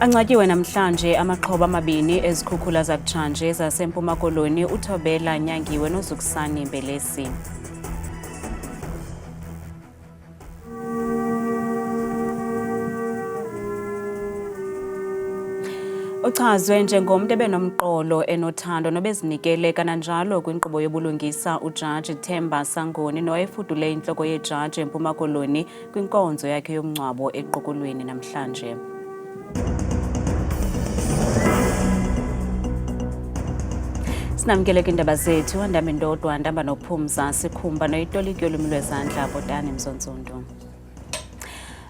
Ancatyiwe namhlanje amaxhoba amabini ezikhukhula zakutshanje zaseMpuma Koloni uThobela Nyangiwe noZukusani Mbelesi. Uchazwe njengomntu ebenomqolo enothando nobezinikele kananjalo kwinkqubo yobulungisa uJaji Themba Sangoni nowayefudule intloko yejaji eMpuma Koloni kwinkonzo yakhe yomngcwabo eQokolweni namhlanje. Sinamkele kwindaba zethu andambe ndodwa ndamba nophumza sikhumba noyitoliki yolwimi lwezandla Botani Mzontsundu.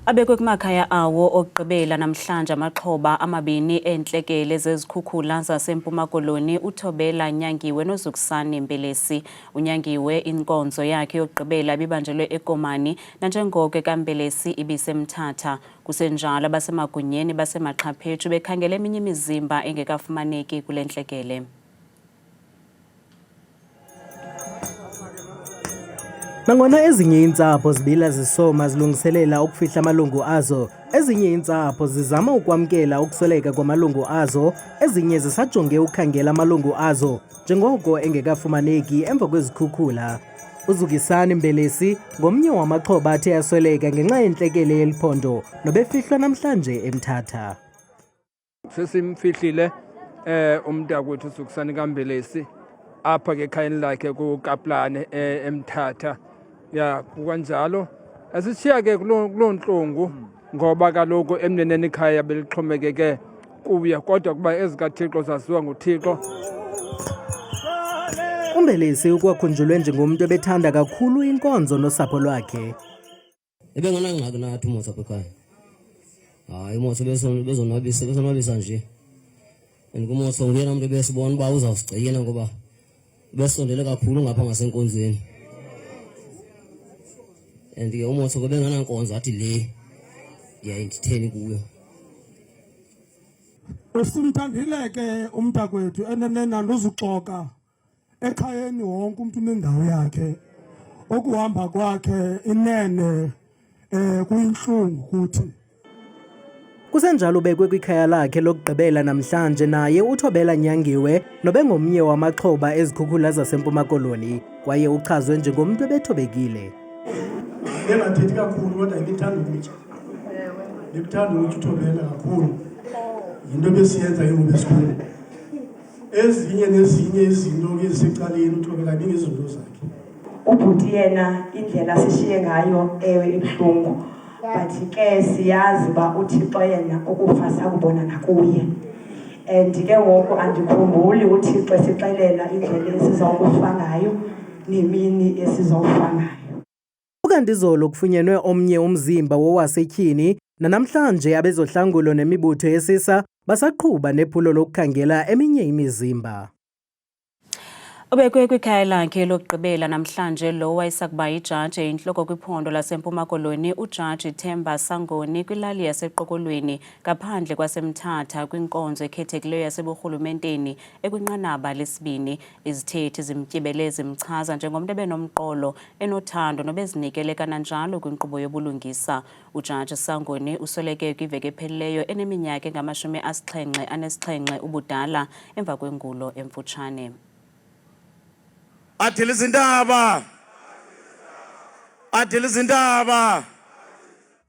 Abekwe kumakhaya awo okugqibela namhlanje amaxhoba amabini entlekele zezikhukhula zaseMpuma Koloni uThobela Nyangiwe noZukusani Mbelesi. Unyangiwe inkonzo yakhe yokugqibela bibanjelwe eKomani nanjengoko kaMbelesi ibisemthatha. Kusenjalo abasemagunyeni basemaqhaphethu bekhangela eminye imizimba engekafumaneki kule ntlekele. Nangona ezinye iintsapho zibila zisoma zilungiselela ukufihla amalungu azo, ezinye iintsapho zizama ukwamkela ukusweleka kwamalungu azo, ezinye zisajonge ukukhangela amalungu azo njengoko engekafumaneki emva kwezikhukhula. uZukusani Mbelesi ngomnye wamaxhoba athe asweleka ngenxa yentlekele yeliphondo nobefihlwa namhlanje eMthatha. Sesimfihlile umntakwethu uZukusani kaMbelesi apha ke ekhayeni lakhe kuKaplane eMthatha. Ya kanjalo asishiya ke kuloo ntlungu ngoba kaloku emneneni ikhaya belixhomekeke kuye kodwa kuba ezikaThixo zaziwa nguThixo. uMbelesi ukwakhunjulwe njengomntu ebethanda kakhulu inkonzo nosapho lwakhe. Ebenganangxaki nathi uMotho apha ekhaya. Hayi uMotho bezonwabisa nje. AndikuMotho nguyena umuntu ebesibona uba uzawusigcina ngoba besondele kakhulu ngapha ngasenkonzweni. And ke uMotho bebenganankonzo athi le yayinditheni kuyo. Simthandile ke umntakwethu enenena nozuxoka ekhayeni wonke umuntu nendawo yakhe. Okuhamba kwakhe inene kuyinhlungu kuthi. Kusenjalo ubekwe kwikhaya lakhe lokugqibela namhlanje naye uThobela Nyangiwe nobengomnye wamaxhoba ezikhukhula zaseMpuma Koloni kwaye uchazwe njengomntu ebethobekile. Bengathethi kakhulu kodwa ngithanda ukutya. Ngikuthanda ukuthi uThobela kakhulu. Yinto besiyenza yingoba esikhulu. Ezinye nezinye izinto ezisecaleni uThobela bingezinto zakhe. Ubhuti yena indlela sishiye ngayo ibuhlungu. But ke siyazi ba uThixo yena ukufa sakubona nakuye. And ke ngoku andikhumbuli uThixo esixelela indlela esizawukufa ngayo nemini esizawufa ngayo. Ukanti izolo kufunyenwe omnye umzimba wowasetyhini nanamhlanje abezohlangulo nemibutho yesisa basaqhuba nephulo lokukhangela eminye imizimba. Ubekwe kwikhaya lakhe lokugqibela namhlanje lo wayesakuba yijaji intloko kwiphondo laseMpuma Koloni uJaji Themba Sangoni kwilali yaseQokolweni ngaphandle kwaseMthatha kwinkonzo ekhethekileyo yaseburhulumenteni ekwinqanaba lesibini. Izithethi zimtyebele zimchaza njengomntu ebenomqolo enothando nobezinikele kananjalo kwinkqubo yobulungisa. uJaji Sangoni usweleke kwiveki ephelileyo eneminyaka engama-77 ubudala emva kwengulo emfutshane. Adila izindaba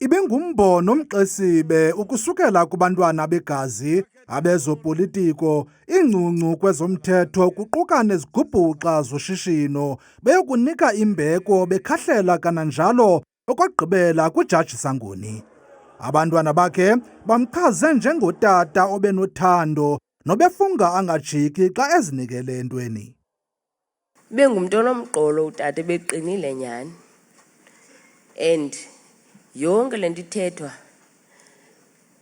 ibengumbono omxesibe ukusukela kubantwana begazi abezopolitiko ingcuncu kwezomthetho kuquka nezigubhuqa zoshishino beyokunika imbeko bekhahlela kananjalo okwagqibela kuJaji Sangoni. Abantwana bakhe bamchaze njengotata obenothando nobefunga angajiki xa ezinikele entweni. Bengumuntu onomqolo utata ebeqinile nyani. And yonke lento ithethwa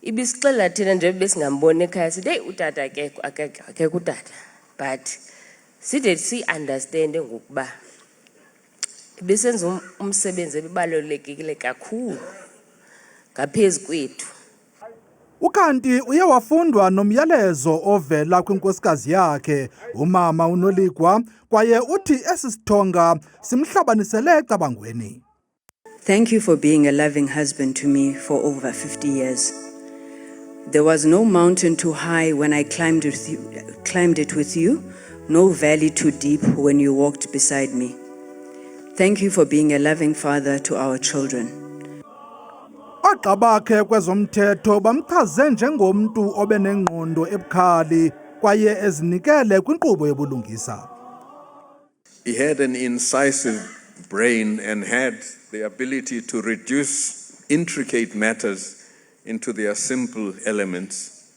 ibisixelela thina nje besingamboni ekhaya sithi hey utata akekho utata. But side si-understand ngokuba besenza umsebenzi ebibalulekile kakhulu ngaphezu kwethu. Ukanti uye wafundwa nomyalezo ovela kwinkosikazi yakhe umama uNoligwa kwaye uthi esi sithonga simhlabanisele ecabangweni. Thank you for being a loving husband to me for over 50 years. There was no mountain too high when I climbed it with you, no valley too deep when you walked beside me. Thank you for being a loving father to our children. Oogxa bakhe kwezomthetho bamchaze njengomntu obenengqondo ebukhali kwaye ezinikele kwinkqubo yobulungisa. He had an incisive brain and had the ability to reduce intricate matters into their simple elements.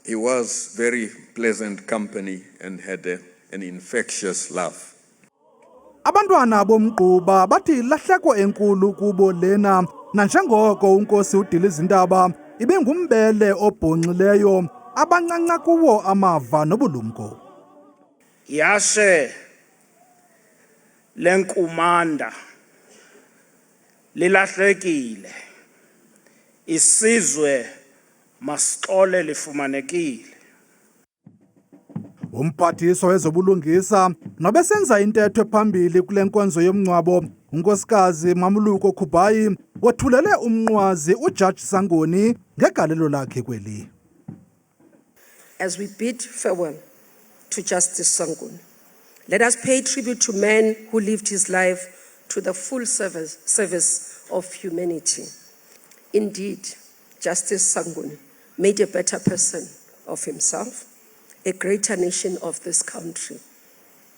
He was very pleasant company and had an infectious laugh. Abantwana bomgquba bathi lahleko enkulu kubo lena nanjengoko uNkosi uDilizindaba ibingumbele obhonxileyo abancanca kuwo amava nobulumko. Yashe lenkumanda lilahlekile, isizwe masixole lifumanekile. Umphathiswa wezobulungisa nobesenza intetho phambili kule nkonzo yomncwabo unkosikazi Mamluko Kubayi wothulele umnqwazi uJaji Sangoni ngegalelo lakhe kweli. As we bid farewell to Justice Sangoni, let us pay tribute to men who lived his life to the full service of humanity. Indeed, Justice Sangoni made a better person of himself, a greater nation of this country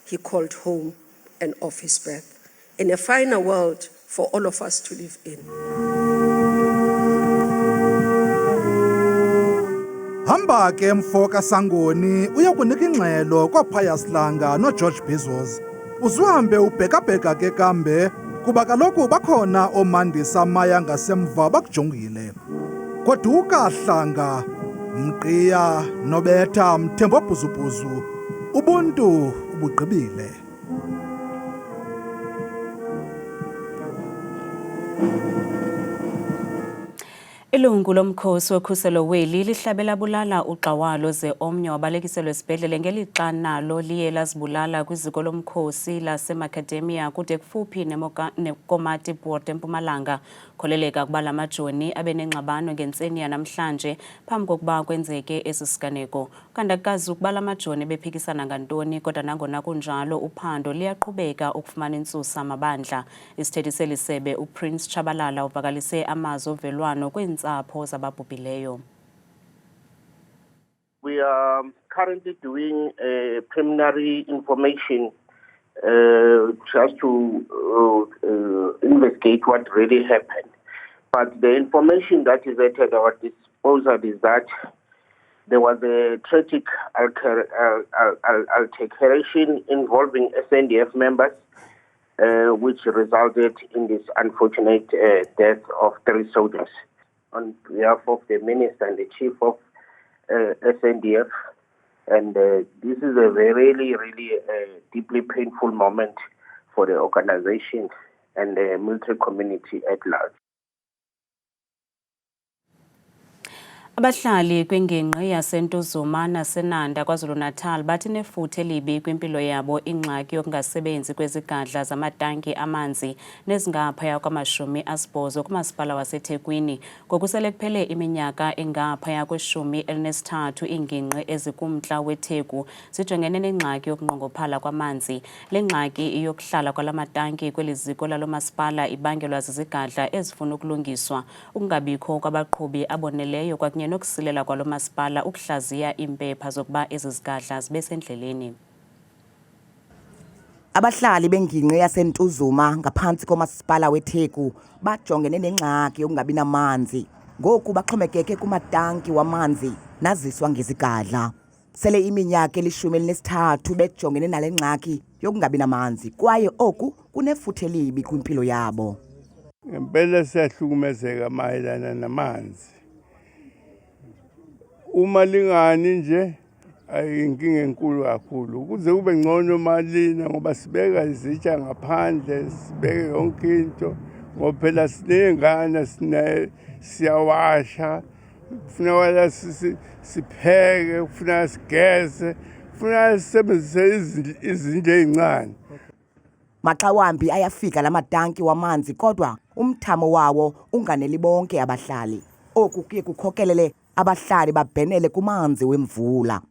he called home and of his birth, and a finer world for all of us to live in. Hamba ke mfo kaSangoni uyokunika ingxelo kwaPhius Langa noGeorge Bizos. Uzuhambe ubheka-bheka ke kambe kuba kaloku bakhona oomandisa maya ngasemva bakujongile. Goduka Hlanga, Mqiya Nobetha Mthembu Bhuzubhuzu, ubuntu ubugqibile. Ilungu lomkhosi wokhuselo weli lihlabela bulala uxawalo ze omnye wabalekiselwe esibhedlele ngelixa nalo liye lazibulala kwiziko lomkhosi laseMacadamia kude kufuphi neKomati Port eMpumalanga. Kholeleka kuba la majoni abenengxabano ngentseni yanamhlanje phambi kokuba kwenzeke esi siganeko. Kanti akukazi ukuba la majoni bephikisana ngantoni, kodwa nangona kunjalo uphando liyaqhubeka ukufumana intsusa amabandla. Isithethi seli sebe uPrince Chabalala uvakalise amazwi ovelwano kwintsapho zababhubhileyo. We are currently doing preliminary information just to investigate what really happened. But the information that is at our disposal is that there was a tragic altercation involving SNDF members, which resulted in this unfortunate death of 3 soldiers. On behalf of the Minister and the Chief of SNDF, and this is a really deeply painful moment for the organization and the military community at large. Abahlali kwingingqi yaseNtuzuma naseNanda KwaZulu-Natal bathi nefuthe elibi kwimpilo yabo ingxaki yokungasebenzi kwezigadla zamatanki amanzi nezingaphaya kwama-80 kumasipala waseThekwini. Ngokusele kuphele iminyaka engaphaya kwe-13 iingingqi ezikumntla weTheku zijongene nengxaki yokunqongophala kwamanzi. Le ngxaki iyokuhlala kwala matanki kweli ziko lalo masipala ibangelwa zizigadla ezifuna ukulungiswa, ukungabikho kwabaqhubi aboneleyo kwakunye nokusilela kwalo masipala ukuhlaziya impepha zokuba ezi zigadla zibe sendleleni. Abahlali bengingqi yaseNtuzuma ngaphantsi komasipala weTheku bajongene nengxaki yokungabi namanzi. Ngoku baxhomekeke kumatanki wamanzi naziswa ngezigadla. Sele iminyaka eli-13 bejongene nale ngxaki yokungabi namanzi kwaye oku kunefuthe libi kwimpilo yabo. Ngempela siyahlukumezeka mayelana namanzi. Uma lingani nje ayinkinga enkulu kakhulu ukuze kube ngcono malina ngoba sibeka izitsha ngaphandle, sibeke yonke into ngoba phela sinengane siyawasha, kufuneka sipheke, kufuneka sigeze, kufuneka sisebenzise izinto ezincane. Maxa wambi ayafika la matanki wamanzi kodwa umthamo wawo unganeli bonke abahlali. oku kuye kukhokelele abahlali babhenele kumanzi wemvula.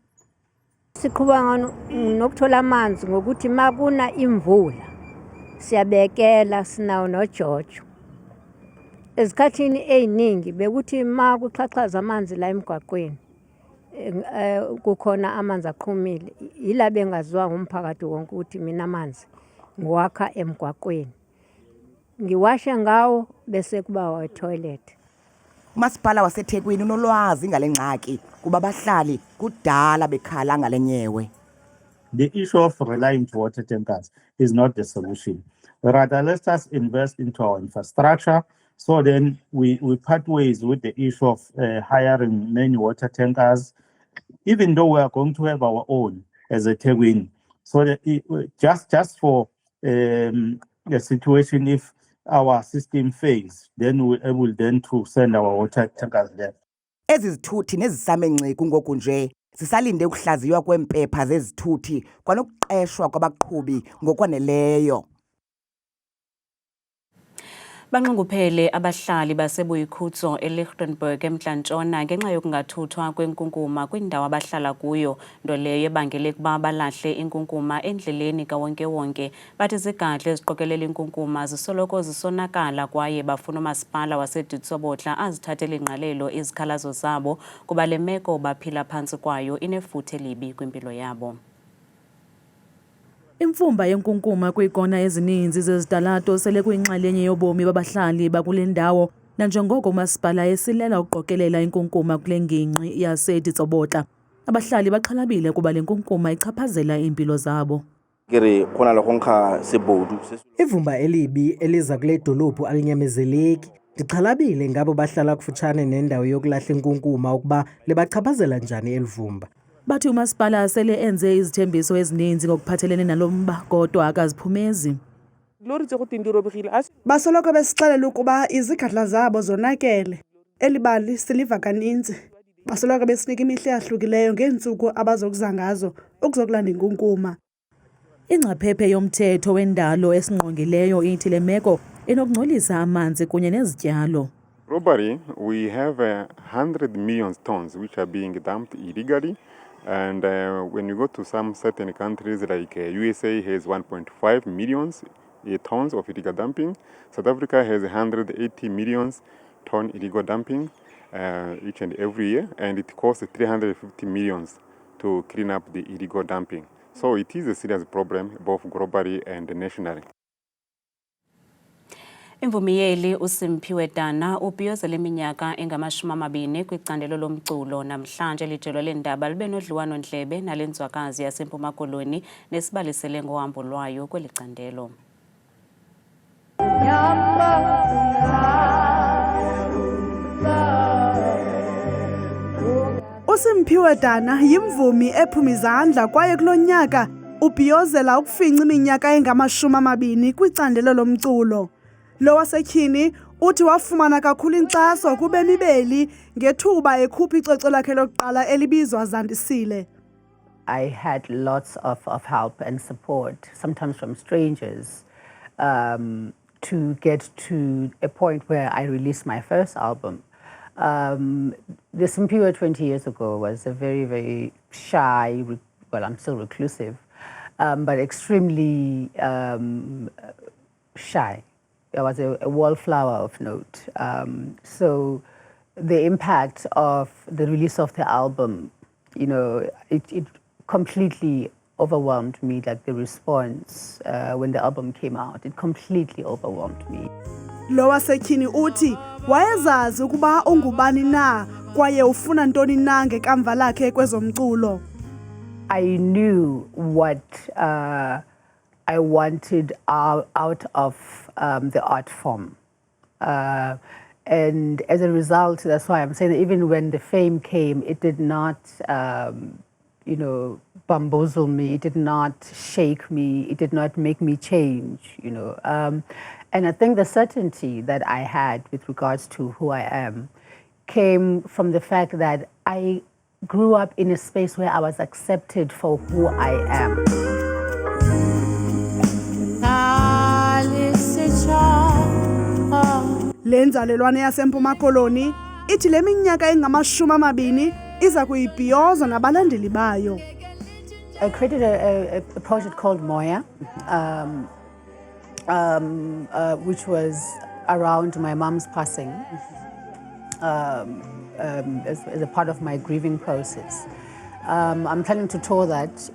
Siqhuba nokuthola amanzi ngokuthi makuna imvula siyabekela sinawo noJojo. Ezikhathini eziningi bekuthi makuxhaxhaza amanzi la emgwaqweni kukhona amanzi aqhumile yila bengaziwa ngumphakathi wonke ukuthi mina amanzi ngiwakha emgwaqweni ngiwashe ngawo bese kuba toilet. Umasipala waseThekwini unolwazi ngale ngxaki kuba abahlali kudala bekhala ngale nyewe. The issue of relying to water tankers is not the solution. Rather, let us invest into our infrastructure. So then we part ways with the issue of hiring many water tankers, even though we are going to have our own as a Tekwini. So that just for the situation, if our system fails, then we're able then to send our water tankers there. Ezi zithuthi nezisamenciki ngoku nje sisalinde ukuhlaziywa kwempepha zezithuthi kwanokuqeshwa kwabaqhubi ngokwaneleyo. Banqongophele abahlali baseBoyikhutso eLichtenburg eMntla-Ntshona ngenxa yokungathuthwa kwenkunkuma kwindawo abahlala kuyo, nto leyo ebangele ukuba balahle inkunkuma endleleni kawonke-wonke. Bathi izigadla eziqokelela inkunkuma zisoloko zisonakala kwaye bafuna umasipala waseDitsobotla azithathele ingqalelo izikhalazo zabo kuba le meko baphila phantsi kwayo inefuthe libi kwimpilo yabo. Imfumba yenkunkuma kwiikona ezininzi zezitalato sele kuyinxalenye yobomi babahlali bakule ndawo nanjengoko umasipala esilela uqokelela inkunkuma kule ngingqi yaseDitsobotla. Abahlali baxhalabile kuba le nkunkuma ichaphazela iimpilo zabo. Ivumba elibi eliza kule dolophu alinyamezeleki. Ndixhalabile ngabo bahlala kufutshane nendawo yokulahla inkunkuma ukuba libachaphazela njani elivumba. Bathi umasipala sele enze izithembiso ezininzi ngokuphathelene nalomba kodwa akaziphumezi. Basoloko besixelela ukuba izigadla zabo zonakele. Elibali siliva kaninzi. Basoloko besinika imihla eyahlukileyo ngeentsuku abazokuza ngazo ukuzokulanda inkunkuma. Ingcaphephe yomthetho wendalo esingqongileyo ithi le meko enokungcolisa amanzi kunye nezityalo. Globally, we have 100 million tons which are being dumped illegally. And when you go to some certain countries like USA has 1.5 million tons of illegal dumping. South Africa has 180 million ton illegal dumping each and every year, and it costs 350 million to clean up the illegal dumping. So it is a serious problem both globally and nationally. Imvumiyeli uSimphiwe Dana ubhiyozela iminyaka engama-20 kwicandelo lomculo namhlanje lijelo leendaba libe nodliwano-ndlebe nale nzwakazi yaseMpuma Koloni nesibalisele ngohambo lwayo kweli candelo. uSimphiwe Dana yimvumi ephuma izandla kwaye kulo nyaka ubhiyozela ukufinca iminyaka engama-20 kwicandelo lomculo. Lo wasetyhini uthi wafumana kakhulu inkxaso kubemi beli ngethuba ekhupha icwecwe lakhe lokuqala elibizwa Zandisile. I had lots of help and support, sometimes from strangers, to get to a point where I released my first album. The Simphiwe 20 years ago was a very, very shy, well, I'm still reclusive, but extremely shy. I was a wallflower of note. So the impact of the release of the album, you know, it completely overwhelmed me, like the response when the album came out. It completely overwhelmed me. Lo wasetyhini uthi wayezazi ukuba ungubani na kwaye ufuna ntoni na ngekamva lakhe kwezomculo. I knew what I wanted out of the art form. And as a result, that's why I'm saying that even when the fame came, it did not, you know, bamboozle me. It did not shake me. It did not make me change, you know. And I think the certainty that I had with regards to who I am came from the fact that I grew up in a space where I was accepted for who I am. Le nzalelwane yaseMpuma Koloni ithi le minyaka engama-20 iza kuyibhiyozwa nabalandeli bayo. I created a project called Moya, which was around my mom's passing, as a part of my grieving process. I'm planning to tour that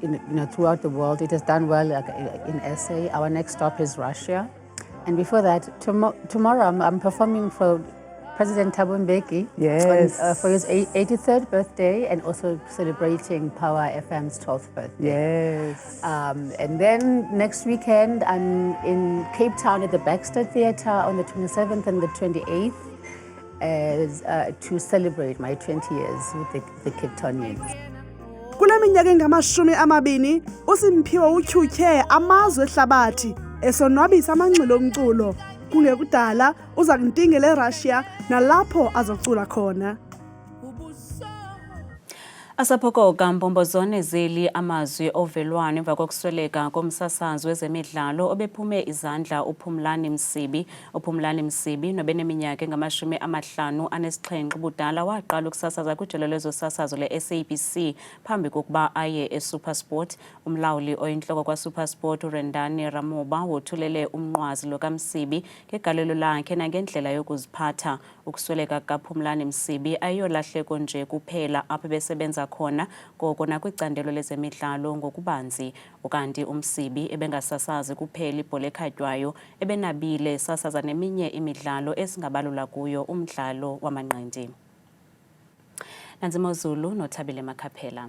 throughout the world. It has done well in SA. Our next stop is Russia. And before that, tomorrow I'm performing for President Thabo Mbeki for his 83rd birthday and also celebrating Power FM's 12th birthday. And then next weekend I'm in Cape Town at the Baxter Theatre on the 27th and the 28th to celebrate my 20 years with the Cape Townians. Kule minyaka engama-20 uSimphiwe utyhutyhe amazwe ehlabathi esonwabisa amanxilo omculo. Kungekudala uza kuntingela eRussia nalapho azocula khona. Asaphokoka mbombozwane zeli amazwi ovelwano emva kokusweleka komsasazi wezemidlalo obephume izandla uPhumlani Msibi nobeneminyaka engama-57 ubudala waqala ukusasaza kwijelo lezosasazo le-SABC phambi kokuba aye eSuperSport. Umlawuli oyintloko kwaSuperSport uRendani Ramoba wothulele umnqwazi lo kaMsibi ngegalelo lakhe nangendlela yokuziphatha. Ukusweleka kaPhumlani Msibi ayolahleko nje kuphela apho besebenza khona koko nakwicandelo lezemidlalo ngokubanzi. Ukanti uMsibi ebengasasazi kuphela ibhola ekhatywayo ebenabile sasaza neminye imidlalo esingabalula kuyo umdlalo wamanqindi. Nanzi Mozulu noThabile Makhaphela.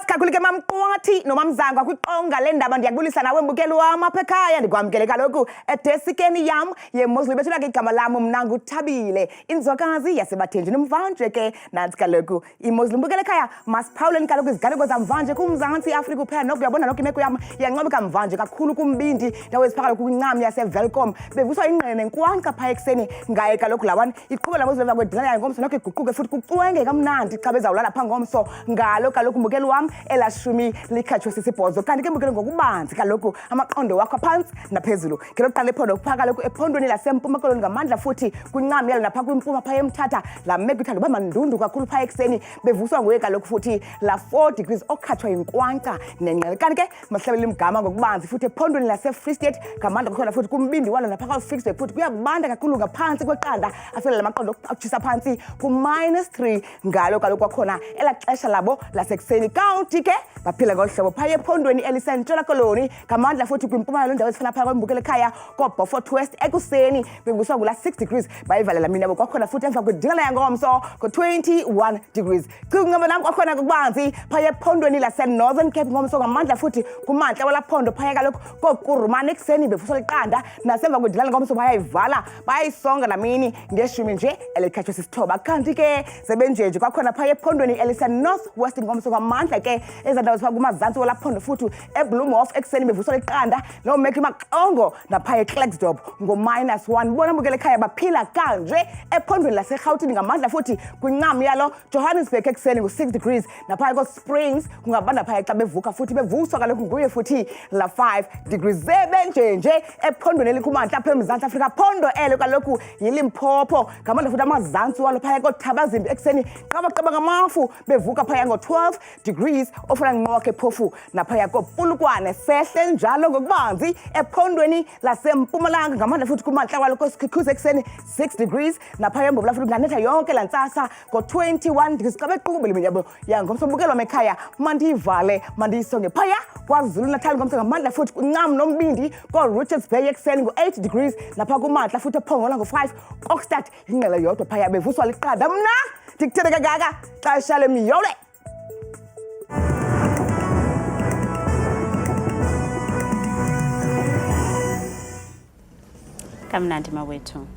Kakhulu mamqwathi nomamzanga kwiqonga lendaba ndiyakubulisa nawe mbukeli wam apha ekhaya ndikwamkele kaloku edesikeni yam yeMozulu bethula ke igama lam mna nguThabile inzokazi yasebathenjini mvanje ke nansi kaloku iMozulu mbukeli ekhaya masiphawuleni kaloku iziganeko zamvanje kuMzantsi Afrika uphela noku uyabona noku imeko yam iyancomeka mvanje kakhulu kumbindi ndawo eziphakala kwincam yaseVelcom bevuswa ingqele nenkwankca phaa ekuseni ngaye kaloku lawan iqhubela Mozulu emva kwedina yayo ngomso noku iguquke futhi kucwenge kamnandi xa bezawulala phaa ngomso ngalo kaloku mbukeli wam elashumi likhatshwe sisibhozo kanti ke mbukele ngokubanzi kaloku amaqondo wakho phantsi naphezulu ngelo qala ephondo kupha kaloku ephondweni lasempuma koloni ngamandla futhi kwincam yalo napha kwimpuma pha eMthatha la meko ithanda uba mandundu kakhulu pha ekuseni bevuswa nguye kaloku futhi la 4 degrees okhatshwa yinkwankca nengqele kanti ke mahlabela imgama ngokubanzi futhi ephondweni laseFree State ngamandla kukhona futhi kumbindi walo napha kwaFixed futhi kuyabanda kakhulu ngaphantsi kweqanda afela lamaqondo akutshisa phantsi ku-3 ngalo kaloku kwakhona elaxesha labo lasekuseni kanti ke baphila ngolhlobo phaya ephondweni elisentshona koloni ngamandla futhi kwimpuma yalo ndawo ezifana phaya kwembukele ekhaya koBeaufort West ekuseni bevuswa ngula 6 degrees bayivalela mina kwakhona futhi emva kwedina yangomso ko-21 degrees kungaba nam kwakhona kubanzi phaya ephondweni laseNorthern Cape ngomso ngamandla futhi kumantla walaphondo phaya kaloku kokurumane ekuseni bevuswa liqanda nasemva kwedina ngomso bayayivala bayayisonga namini ngeshumi nje elikhatshwe sisithoba kanti ke sebenjeje kwakhona phaya ephondweni eliseNorth West ngomso ngamandla ke ezandawo zipha kumazantsi walaphondo futhi eBloemhof ekuseni bevuswa liqanda nomeki maxongo naphaya eKlerksdorp ngo-1 bona mbukele ekhaya baphila kanje ephondweni laseGauteng ngamandla futhi kwincam yalo Johannesburg ekuseni ngo-6 degrees naphaya koSprings kungabanda phaya xa bevuka futhi bevuswa kaloku nguye futhi la 5 degrees zebenjenje ephondweni elikumantla apha eMzantsi Afrika phondo elo kaloku yiLimpopo ngamandla futhi amazantsi walo phaya koThabazimbi ekuseni qabaqaba ngamafu bevuka phaya ngo-12 degrees ofana nqoke phofu naphaya koPulukwane sehle njalo ngokubanzi ephondweni lasempumalanga ngamandla futhi kumantla walo koSkikuza ekuseni 6 degrees naphaya embobula futhi kunganetha yonke lantsasa ngo-21 degrees xa bequbela iminyabo yangomso mbukelo mekhaya mandiyivale mandiyisonge phaya kwaZulu Natal ngomso ngamandla futhi kuncam nombindi koRichards Bay ekuseni ngo-8 degrees napha kumantla futhi ephongola ngo-5 Kokstad ingqele yodwa phaya bevuswa liqanda mna ndikuthele kangaka xesha lemiyole. Kamnandi mawethu.